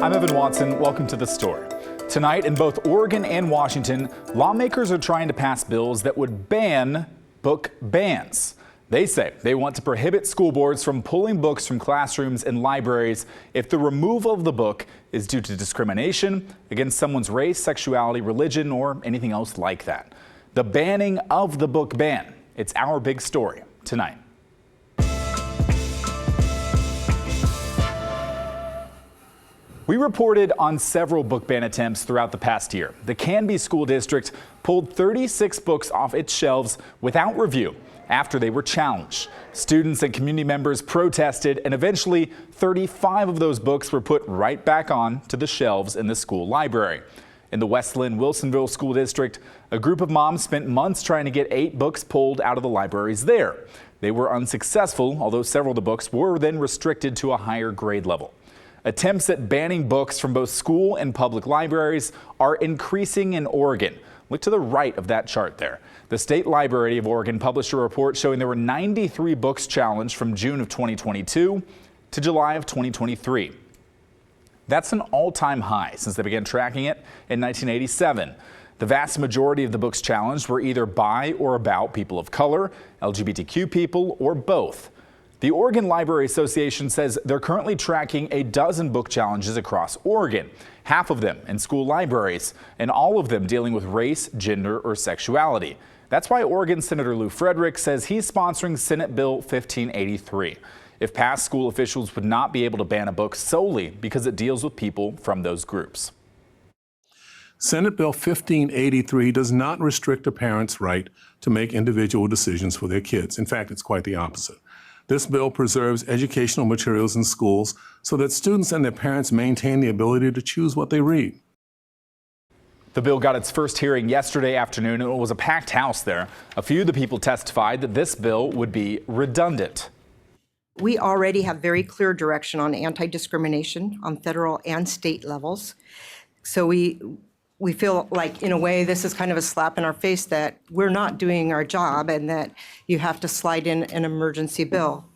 I'm Evan Watson. Welcome to The Story. Tonight, in both Oregon and Washington, lawmakers are trying to pass bills that would ban book bans. They say they want to prohibit school boards from pulling books from classrooms and libraries if the removal of the book is due to discrimination against someone's race, sexuality, religion, or anything else like that. The banning of the book ban. It's our big story tonight. We reported on several book ban attempts throughout the past year. The Canby School District pulled 36 books off its shelves without review after they were challenged. Students and community members protested, and eventually 35 of those books were put right back on to the shelves in the school library. In the Westland-Wilsonville School District, a group of moms spent months trying to get 8 books pulled out of the libraries there. They were unsuccessful, although several of the books were then restricted to a higher grade level. Attempts at banning books from both school and public libraries are increasing in Oregon. Look to the right of that chart there. The State Library of Oregon published a report showing there were 93 books challenged from June of 2022 to July of 2023. That's an all-time high since they began tracking it in 1987. The vast majority of the books challenged were either by or about people of color, LGBTQ people, or both. The Oregon Library Association says they're currently tracking a dozen book challenges across Oregon, half of them in school libraries, and all of them dealing with race, gender, or sexuality. That's why Oregon Senator Lou Frederick says he's sponsoring Senate Bill 1583. If passed, school officials would not be able to ban a book solely because it deals with people from those groups. Senate Bill 1583 does not restrict a parent's right to make individual decisions for their kids. In fact, it's quite the opposite. This bill preserves educational materials in schools so that students and their parents maintain the ability to choose what they read. The bill got its first hearing yesterday afternoon, and it was a packed house there. A few of the people testified that this bill would be redundant. We already have very clear direction on anti-discrimination on federal and state levels. So we feel like, in a way, this is kind of a slap in our face that we're not doing our job and that you have to slide in an emergency bill.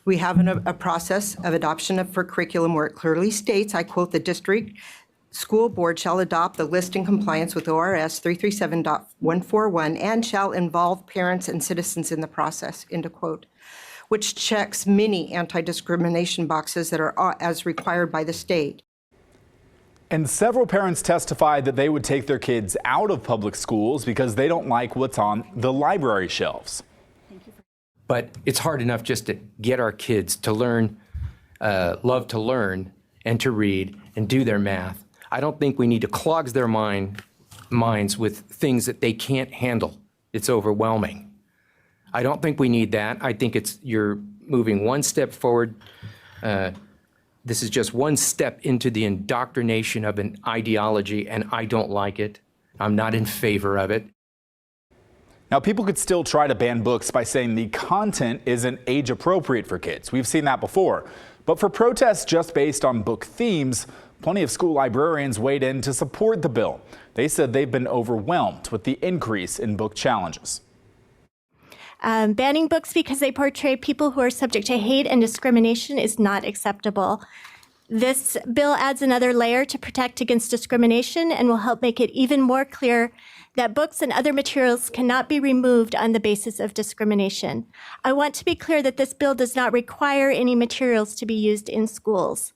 We have a process of adoption for curriculum where it clearly states, I quote, "The district school board shall adopt the list in compliance with ORS 337.141 and shall involve parents and citizens in the process," end of quote, which checks many anti-discrimination boxes that are as required by the state. And several parents testified that they would take their kids out of public schools because they don't like what's on the library shelves. But it's hard enough just to get our kids to learn, love to learn and to read and do their math. I don't think we need to clog their minds with things that they can't handle. It's overwhelming. I don't think we need that. I think you're moving one step forward. This is just one step into the indoctrination of an ideology, and I don't like it. I'm not in favor of it. Now, people could still try to ban books by saying the content isn't age appropriate for kids. We've seen that before. But for protests just based on book themes, plenty of school librarians weighed in to support the bill. They said they've been overwhelmed with the increase in book challenges. Banning books because they portray people who are subject to hate and discrimination is not acceptable. This bill adds another layer to protect against discrimination and will help make it even more clear that books and other materials cannot be removed on the basis of discrimination. I want to be clear that this bill does not require any materials to be used in schools.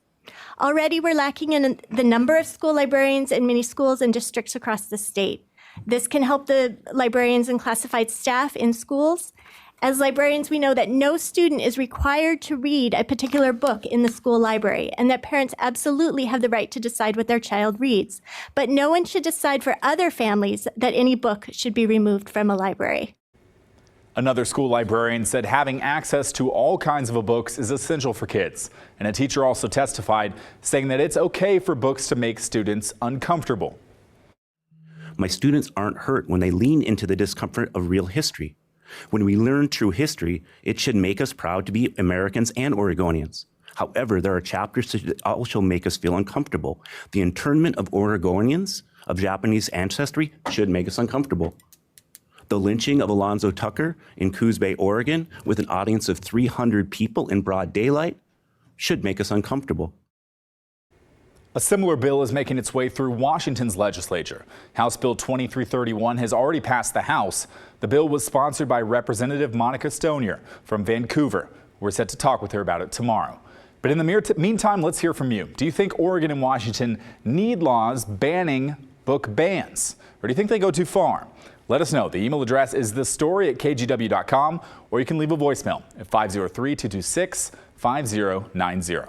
Already, we're lacking in the number of school librarians in many schools and districts across the state. This can help the librarians and classified staff in schools. As librarians, we know that no student is required to read a particular book in the school library, and that parents absolutely have the right to decide what their child reads. But no one should decide for other families that any book should be removed from a library. Another school librarian said having access to all kinds of books is essential for kids. And a teacher also testified, saying that it's okay for books to make students uncomfortable. My students aren't hurt when they lean into the discomfort of real history. When we learn true history, it should make us proud to be Americans and Oregonians. However, there are chapters that also make us feel uncomfortable. The internment of Oregonians of Japanese ancestry should make us uncomfortable. The lynching of Alonzo Tucker in Coos Bay, Oregon, with an audience of 300 people in broad daylight, should make us uncomfortable. A similar bill is making its way through Washington's legislature. House Bill 2331 has already passed the House. The bill was sponsored by Representative Monica Stonier from Vancouver. We're set to talk with her about it tomorrow. But in the meantime, let's hear from you. Do you think Oregon and Washington need laws banning book bans? Or do you think they go too far? Let us know. The email address is thestory@kgw.com, or you can leave a voicemail at 503-226-5090.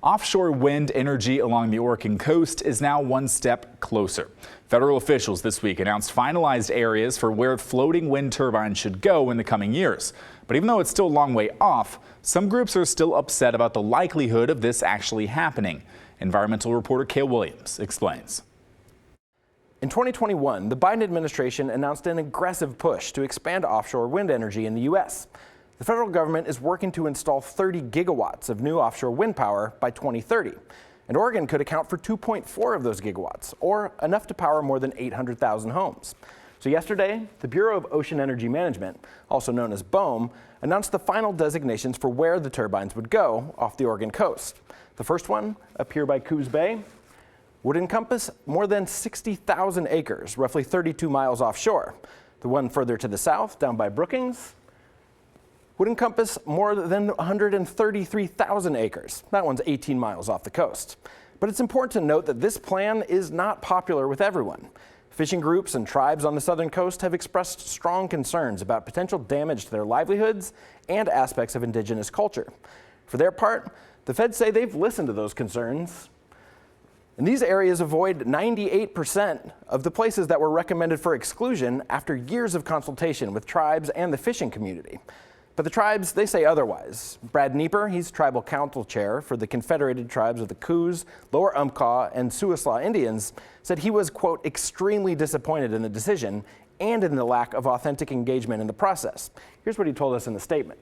Offshore wind energy along the Oregon coast is now one step closer. Federal officials this week announced finalized areas for where floating wind turbines should go in the coming years. But even though it's still a long way off, some groups are still upset about the likelihood of this actually happening. Environmental reporter Cale Williams explains. In 2021, the Biden administration announced an aggressive push to expand offshore wind energy in the U.S. The federal government is working to install 30 gigawatts of new offshore wind power by 2030. And Oregon could account for 2.4 of those gigawatts, or enough to power more than 800,000 homes. So yesterday, the Bureau of Ocean Energy Management, also known as BOEM, announced the final designations for where the turbines would go off the Oregon coast. The first one, up here by Coos Bay, would encompass more than 60,000 acres, roughly 32 miles offshore. The one further to the south, down by Brookings, would encompass more than 133,000 acres. That one's 18 miles off the coast. But it's important to note that this plan is not popular with everyone. Fishing groups and tribes on the southern coast have expressed strong concerns about potential damage to their livelihoods and aspects of indigenous culture. For their part, the feds say they've listened to those concerns. And these areas avoid 98% of the places that were recommended for exclusion after years of consultation with tribes and the fishing community. But the tribes, they say otherwise. Brad Nieper, he's tribal council chair for the Confederated Tribes of the Coos, Lower Umpqua, and Siuslaw Indians, said he was, quote, extremely disappointed in the decision and in the lack of authentic engagement in the process. Here's what he told us in the statement.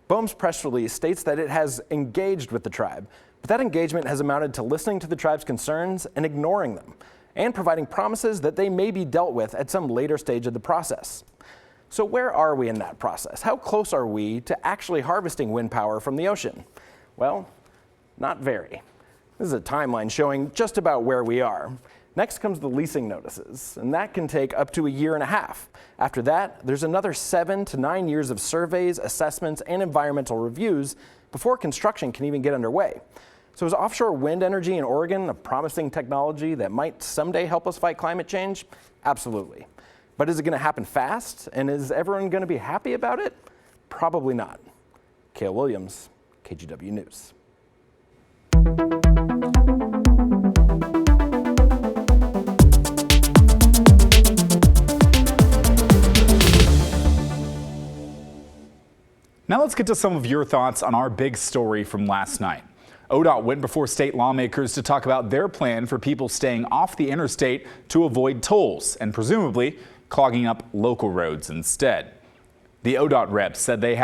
BOEM's press release states that it has engaged with the tribe, but that engagement has amounted to listening to the tribe's concerns and ignoring them, and providing promises that they may be dealt with at some later stage of the process. So where are we in that process? How close are we to actually harvesting wind power from the ocean? Well, not very. This is a timeline showing just about where we are. Next comes the leasing notices, and that can take up to a year and a half. After that, there's another 7 to 9 years of surveys, assessments, and environmental reviews before construction can even get underway. So is offshore wind energy in Oregon a promising technology that might someday help us fight climate change? Absolutely. But is it going to happen fast? And is everyone going to be happy about it? Probably not. Cale Williams, KGW News. Now let's get to some of your thoughts on our big story from last night. ODOT went before state lawmakers to talk about their plan for people staying off the interstate to avoid tolls and presumably clogging up local roads instead. The ODOT reps said they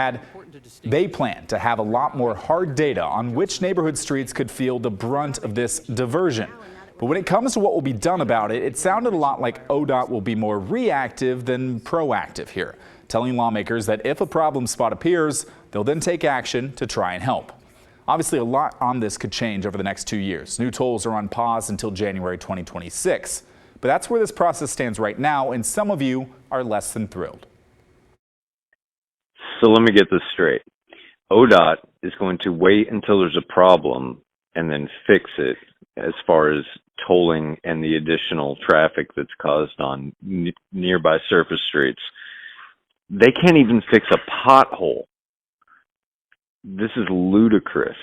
plan to have a lot more hard data on which neighborhood streets could feel the brunt of this diversion. But when it comes to what will be done about it, it sounded a lot like ODOT will be more reactive than proactive here, telling lawmakers that if a problem spot appears, they'll then take action to try and help. Obviously, a lot on this could change over the next 2 years. New tolls are on pause until January 2026. But that's where this process stands right now, and some of you are less than thrilled. So let me get this straight. ODOT is going to wait until there's a problem and then fix it as far as tolling and the additional traffic that's caused on nearby surface streets. They can't even fix a pothole. This is ludicrous.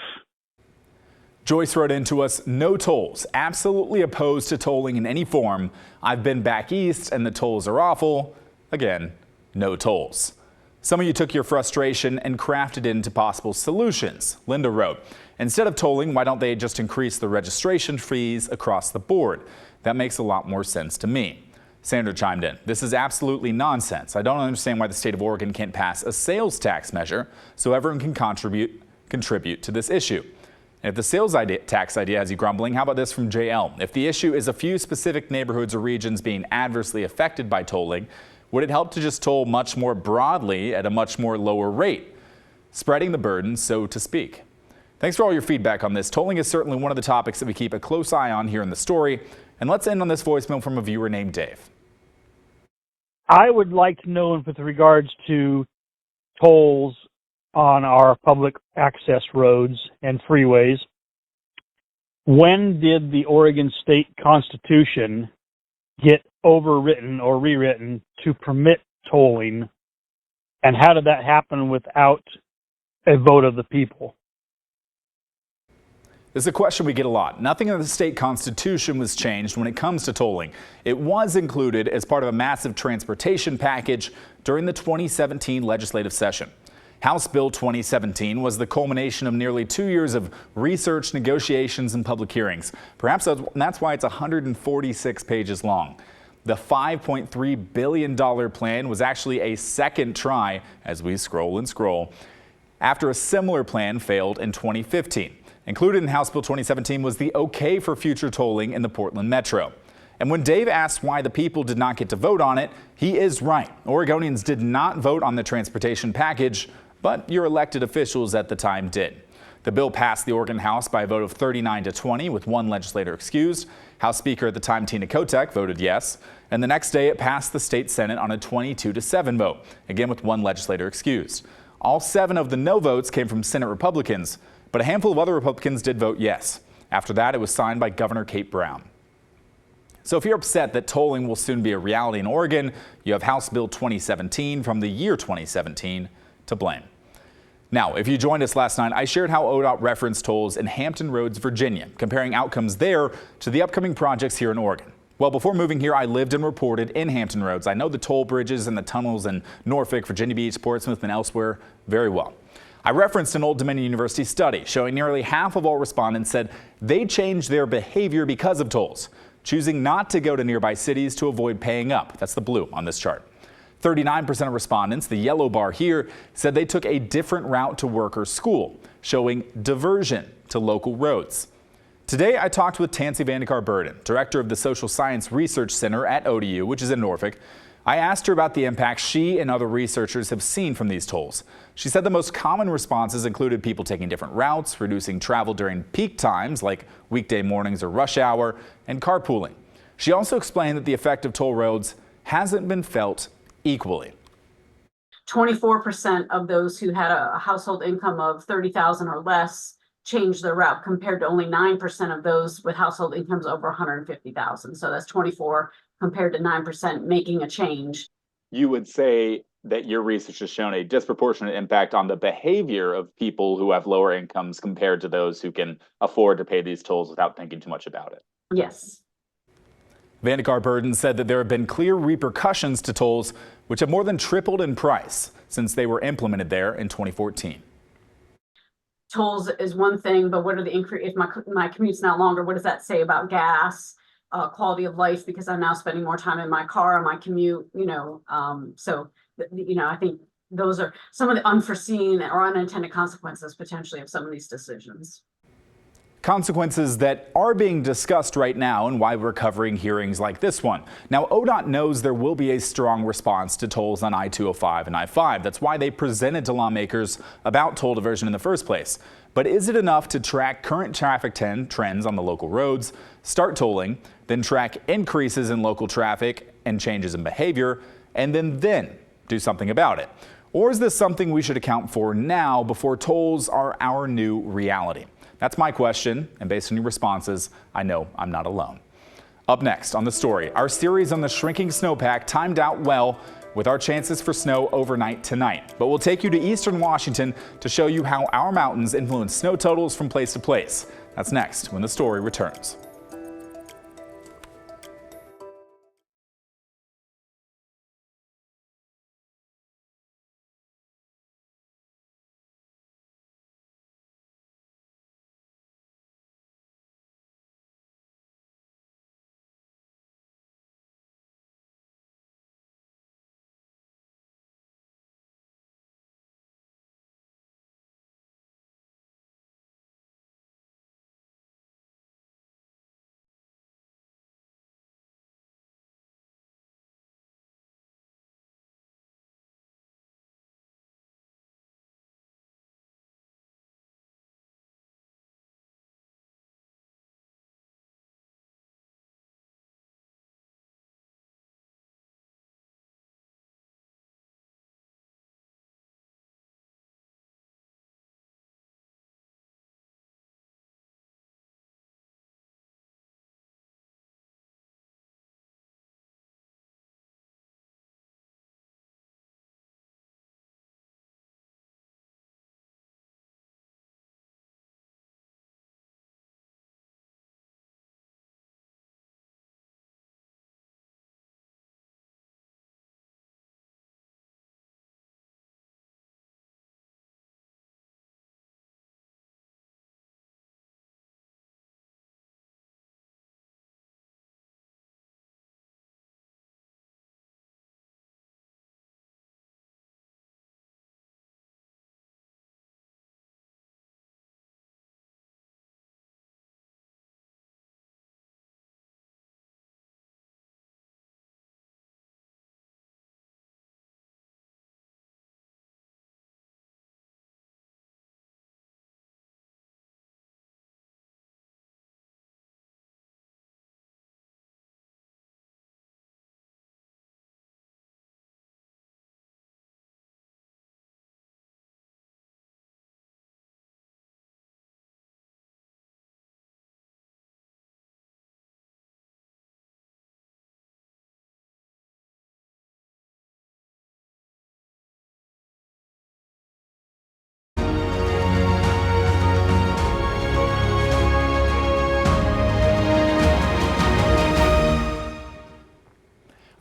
Joyce wrote into us, no tolls, absolutely opposed to tolling in any form. I've been back east and the tolls are awful. Again, no tolls. Some of you took your frustration and crafted it into possible solutions. Linda wrote, instead of tolling, why don't they just increase the registration fees across the board? That makes a lot more sense to me. Sandra chimed in, this is absolutely nonsense. I don't understand why the state of Oregon can't pass a sales tax measure so everyone can contribute to this issue. And if the sales tax idea has you grumbling, how about this from JL? If the issue is a few specific neighborhoods or regions being adversely affected by tolling, would it help to just toll much more broadly at a much more lower rate, spreading the burden, so to speak? Thanks for all your feedback on this. Tolling is certainly one of the topics that we keep a close eye on here in the story. And let's end on this voicemail from a viewer named Dave. I would like to know with regards to tolls on our public access roads and freeways, when did the Oregon State Constitution get overwritten or rewritten to permit tolling, and how did that happen without a vote of the people? This is a question we get a lot. Nothing in the state constitution was changed when it comes to tolling. It was included as part of a massive transportation package during the 2017 legislative session. House Bill 2017 was the culmination of nearly 2 years of research, negotiations, and public hearings. Perhaps that's why it's 146 pages long. The $5.3 billion plan was actually a second try, as we scroll and scroll, after a similar plan failed in 2015. Included in House Bill 2017 was the okay for future tolling in the Portland Metro. And when Dave asks why the people did not get to vote on it, he is right. Oregonians did not vote on the transportation package, but your elected officials at the time did. The bill passed the Oregon House by a vote of 39-20 with one legislator excused. House Speaker at the time, Tina Kotek, voted yes. And the next day it passed the state Senate on a 22-7 vote, again with one legislator excused. All 7 of the no votes came from Senate Republicans, but a handful of other Republicans did vote yes. After that, it was signed by Governor Kate Brown. So if you're upset that tolling will soon be a reality in Oregon, you have House Bill 2017 from the year 2017 to blame. Now, if you joined us last night, I shared how ODOT referenced tolls in Hampton Roads, Virginia, comparing outcomes there to the upcoming projects here in Oregon. Well, before moving here, I lived and reported in Hampton Roads. I know the toll bridges and the tunnels in Norfolk, Virginia Beach, Portsmouth, and elsewhere very well. I referenced an Old Dominion University study showing nearly half of all respondents said they changed their behavior because of tolls, choosing not to go to nearby cities to avoid paying up. That's the blue on this chart. 39% of respondents, the yellow bar here, said they took a different route to work or school, showing diversion to local roads. Today, I talked with Tansy Vandekar-Burden, director of the Social Science Research Center at ODU, which is in Norfolk. I asked her about the impact she and other researchers have seen from these tolls. She said the most common responses included people taking different routes, reducing travel during peak times like weekday mornings or rush hour, and carpooling. She also explained that the effect of toll roads hasn't been felt equally. 24% of those who had a household income of $30,000 or less changed their route, compared to only 9% of those with household incomes over $150,000. So that's 24 compared to 9% making a change. You would say that your research has shown a disproportionate impact on the behavior of people who have lower incomes compared to those who can afford to pay these tolls without thinking too much about it. Yes. Vandekar-Burden said that there have been clear repercussions to tolls, which have more than tripled in price since they were implemented there in 2014. Tolls is one thing, but what are the increase? If my commute's not longer, what does that say about gas, quality of life? Because I'm now spending more time in my car on my commute. I think those are some of the unforeseen or unintended consequences potentially of some of these decisions. Consequences that are being discussed right now and why we're covering hearings like this one. Now, ODOT knows there will be a strong response to tolls on I-205 and I-5. That's why they presented to lawmakers about toll diversion in the first place. But is it enough to track current traffic trends on the local roads, start tolling, then track increases in local traffic and changes in behavior, and then do something about it? Or is this something we should account for now before tolls are our new reality? That's my question, and based on your responses, I know I'm not alone. Up next on The Story, our series on the shrinking snowpack timed out well with our chances for snow overnight tonight. But we'll take you to eastern Washington to show you how our mountains influence snow totals from place to place. That's next when The Story returns.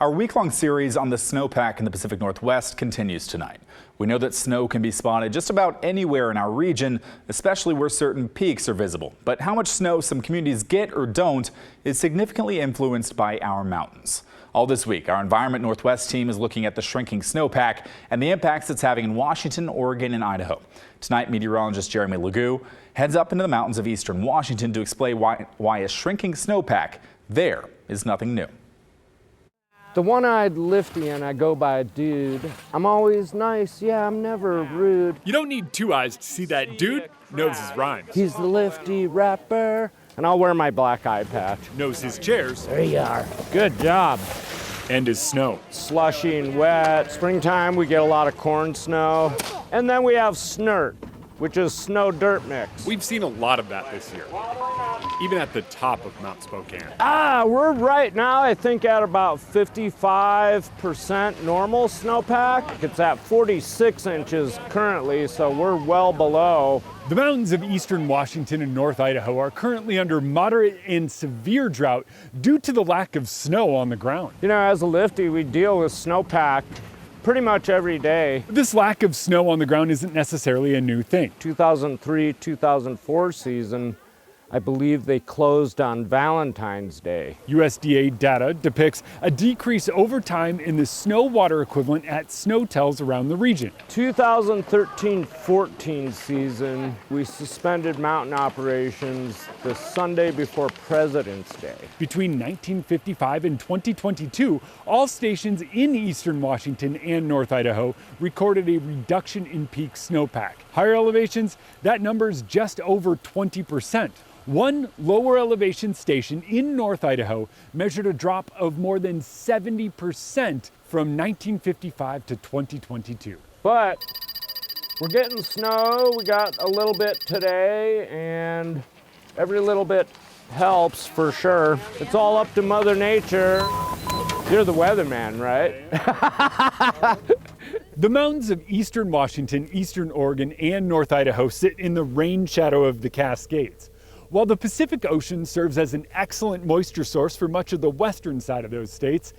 Our week-long series on the snowpack in the Pacific Northwest continues tonight. We know that snow can be spotted just about anywhere in our region, especially where certain peaks are visible. But how much snow some communities get or don't is significantly influenced by our mountains. All this week, our Environment Northwest team is looking at the shrinking snowpack and the impacts it's having in Washington, Oregon, and Idaho. Tonight, meteorologist Jeremy Legoux heads up into the mountains of eastern Washington to explain why a shrinking snowpack there is nothing new. The one-eyed Liftian, I go by dude. I'm always nice, yeah, I'm never rude. You don't need two eyes to see that dude knows his rhymes. He's the Lifty rapper, and I'll wear my black eye patch. Knows his chairs. There you are. Good job. And his snow. Slushy and wet. Springtime, we get a lot of corn snow. And then we have snert, which is snow-dirt mix. We've seen a lot of that this year, even at the top of Mount Spokane. We're right now, I think, at about 55% normal snowpack. It's at 46 inches currently, so we're well below. The mountains of eastern Washington and North Idaho are currently under moderate and severe drought due to the lack of snow on the ground. You know, as a lifty, we deal with snowpack pretty much every day. This lack of snow on the ground isn't necessarily a new thing. 2003-2004 season, I believe they closed on Valentine's Day. USDA data depicts a decrease over time in the snow water equivalent at snowtels around the region. 2013-14 season, we suspended mountain operations the Sunday before President's Day. Between 1955 and 2022, all stations in eastern Washington and North Idaho recorded a reduction in peak snowpack. Higher elevations, that number is just over 20%. One lower elevation station in North Idaho measured a drop of more than 70% from 1955 to 2022. But we're getting snow. We got a little bit today, and every little bit helps for sure. It's all up to Mother Nature. You're the weatherman, right? The mountains of eastern Washington, eastern Oregon, and North Idaho sit in the rain shadow of the Cascades. While the Pacific Ocean serves as an excellent moisture source for much of the western side of those states,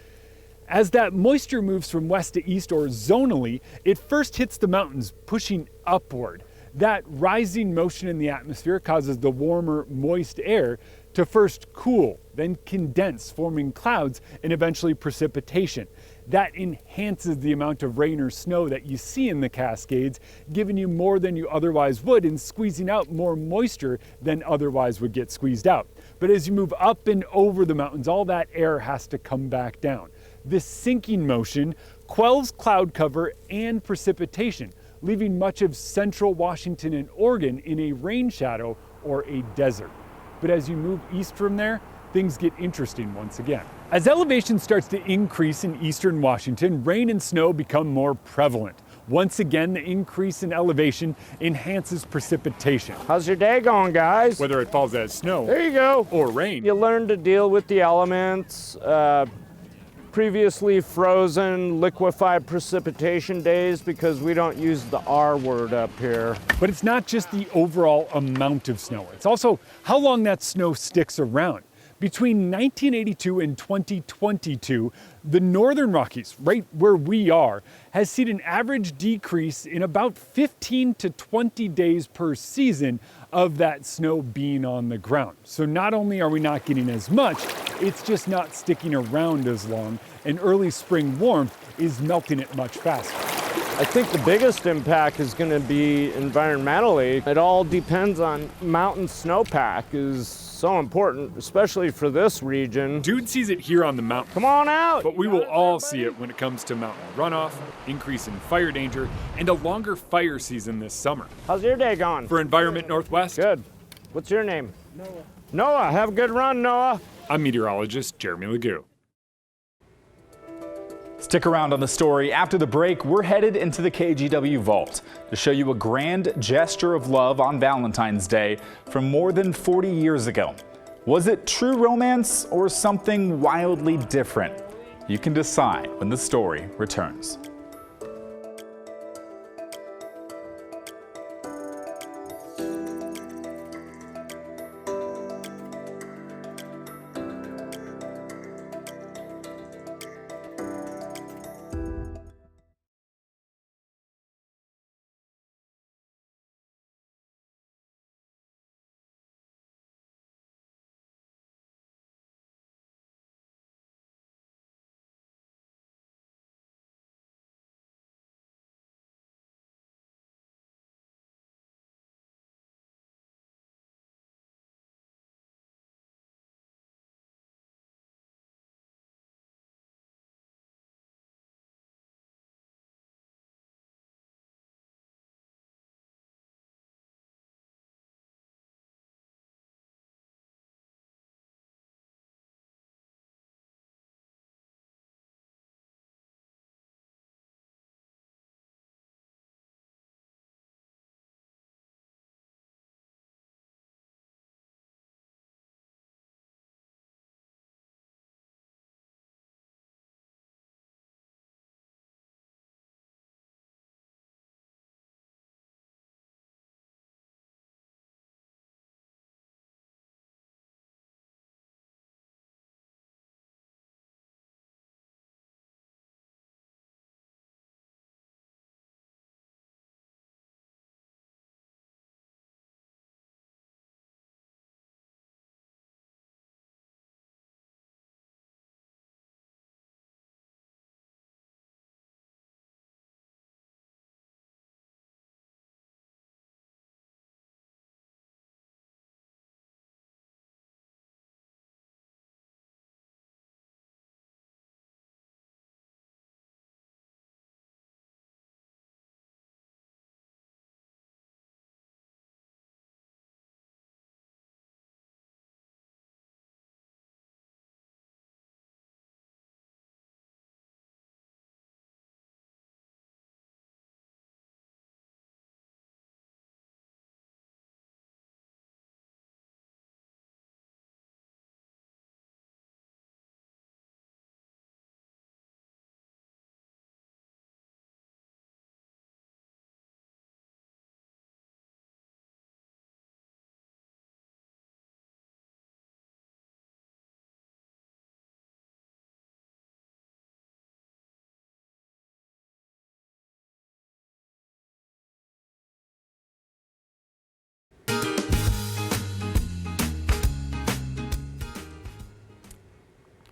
as that moisture moves from west to east or zonally, it first hits the mountains, pushing upward. That rising motion in the atmosphere causes the warmer, moist air to first cool, then condense, forming clouds and eventually precipitation. That enhances the amount of rain or snow that you see in the Cascades, giving you more than you otherwise would and squeezing out more moisture than otherwise would get squeezed out. But as you move up and over the mountains, all that air has to come back down. This sinking motion quells cloud cover and precipitation, leaving much of central Washington and Oregon in a rain shadow or a desert. But as you move east from there, things get interesting once again. As elevation starts to increase in eastern Washington, rain and snow become more prevalent. Once again, the increase in elevation enhances precipitation. How's your day going, guys? Whether it falls as snow There you go. or rain. You learn to deal with the elements. Previously frozen, liquefied precipitation days, because we don't use the R word up here. But it's not just the overall amount of snow. It's also how long that snow sticks around. Between 1982 and 2022, the Northern Rockies, right where we are, has seen an average decrease in about 15 to 20 days per season of that snow being on the ground. So not only are we not getting as much, it's just not sticking around as long, and early spring warmth is melting it much faster. I think the biggest impact is going to be environmentally. It all depends on mountain snowpack is so important, especially for this region. Dude sees it here on the mountain. Come on out! But we will all see it when it comes to mountain runoff, increase in fire danger, and a longer fire season this summer. How's your day going? For Environment Northwest, Good. What's your name? Noah. Noah, have a good run, Noah. I'm meteorologist Jeremy Legoux. Stick around on the story. After the break, we're headed into the KGW vault to show you a grand gesture of love on Valentine's Day from more than 40 years ago. Was it true romance or something wildly different? You can decide when the story returns.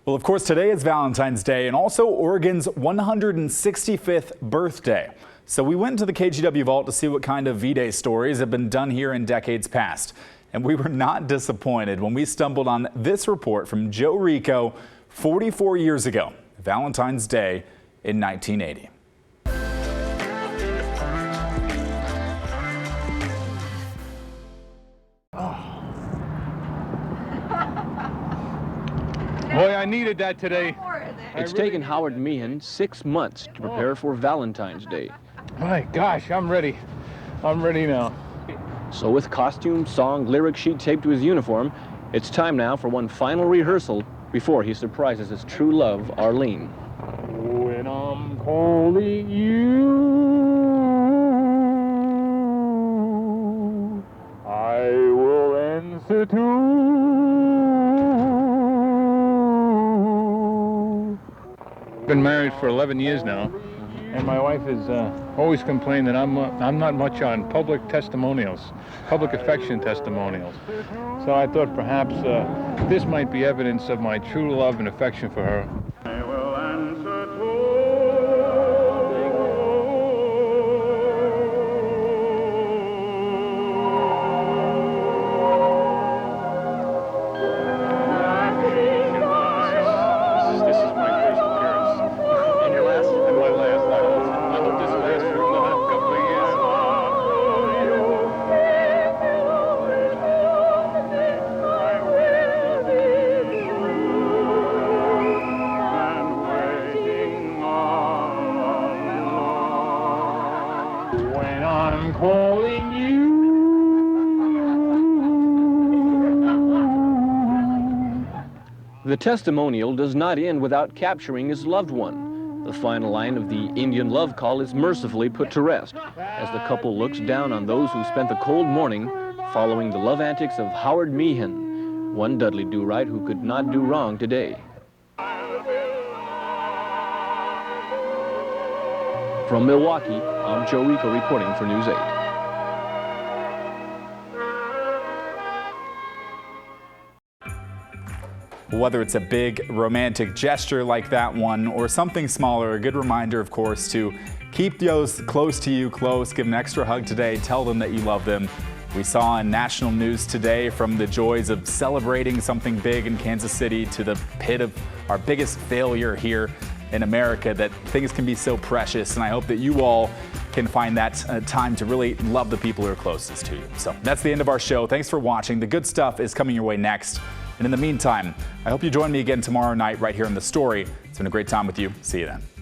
Well, of course, today is Valentine's Day and also Oregon's 165th birthday. So we went to the KGW Vault to see what kind of V-Day stories have been done here in decades past. And we were not disappointed when we stumbled on this report from Joe Rico 44 years ago, Valentine's Day in 1980. Boy, I needed that today. It's taken Howard Meehan 6 months to prepare for Valentine's Day. My gosh, I'm ready. I'm ready now. So with costume, song, lyric sheet taped to his uniform, it's time now for one final rehearsal before he surprises his true love, Arlene. When I'm calling you, I will answer too. Been married for 11 years now, and my wife has always complained that I'm not much on public testimonials, public affection testimonials. So I thought perhaps this might be evidence of my true love and affection for her. I will answer when I'm calling you. The testimonial does not end without capturing his loved one. The final line of the Indian love call is mercifully put to rest as the couple looks down on those who spent the cold morning following the love antics of Howard Meehan, one Dudley Do-Right who could not do wrong today. From Milwaukee, I'm Joe Rico reporting for News 8. Whether it's a big romantic gesture like that one or something smaller, a good reminder, of course, to keep those close to you close. Give them an extra hug today. Tell them that you love them. We saw in national news today from the joys of celebrating something big in Kansas City to the pit of our biggest failure here in America, that things can be so precious. And I hope that you all can find that time to really love the people who are closest to you. So that's the end of our show. Thanks for watching. The good stuff is coming your way next. And in the meantime, I hope you join me again tomorrow night right here in The Story. It's been a great time with you. See you then.